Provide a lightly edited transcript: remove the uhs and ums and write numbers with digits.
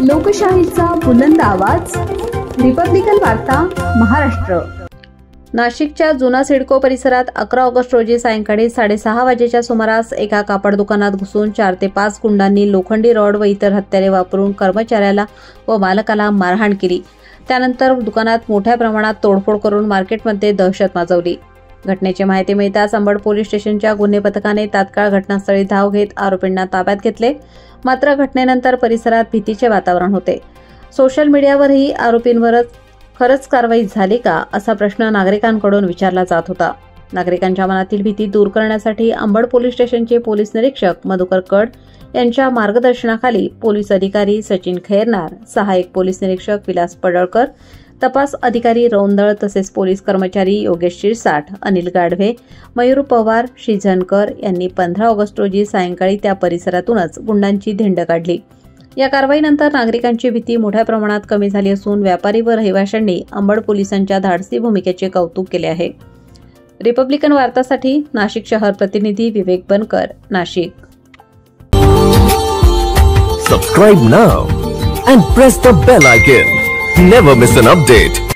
लोकशाहीचा बुलंद आवाज, रिपब्लिकन वार्ता महाराष्ट्र। नाशिकच्या जुना सिडको परिसरात 11 ऑगस्ट रोजी सायंकाळी 6:30 वाजेच्या सुमारास एका कापड दुकानात घुसून 4 ते 5 गुंडांनी लोखंडी रॉड व इतर हत्यारे वापरून कर्मचाऱ्याला व मालकाला मारहाण केली। त्यानंतर दुकानात मोठ्या प्रमाणात तोडफोड करून मार्केटमध्ये दहशत माजवली। घटनेची माहिती मिळताच अंबड पोलीस स्टेशनच्या गुन्हे पथकाने तात्काळ घटनास्थळी धाव घेत आरोपींना ताब्यात घेतले। मात्र घटनेनंतर परिसरात भीतीचे वातावरण होते। सोशल मीडियावरही आरोपींवरच खरंच कारवाई झाली का असा प्रश्न नागरिकांकडून विचारला जात होता। नागरिकांच्या मनातील भीती दूर करण्यासाठी अंबड पोलीस स्टेशनचे पोलीस निरीक्षक मधुकर कड यांच्या मार्गदर्शनाखाली पोलीस अधिकारी सचिन खैरनार, सहाय्यक पोलीस निरीक्षक विलास पडळकर, तपास अधिकारी रौंदळ तसेच पोलीस कर्मचारी योगेश शिरसाट, अनिल गाढवे, मयूर पवार, शिझनकर यांनी 15 ऑगस्ट रोजी सायंकाळी त्या परिसरातूनच गुंडांची धिंड काढली। या कारवाईनंतर नागरिकांची भीती मोठ्या प्रमाणात कमी झाली असून व्यापारी व रहिवाशांनी अंबड पोलिसांच्या धाडसी भूमिकेचे कौतुक केले आहे। रिपब्लिकन वार्तासाठी नाशिक शहर प्रतिनिधी विवेक बनकर, Nashik. Subscribe now and press the bell icon. Never miss an update.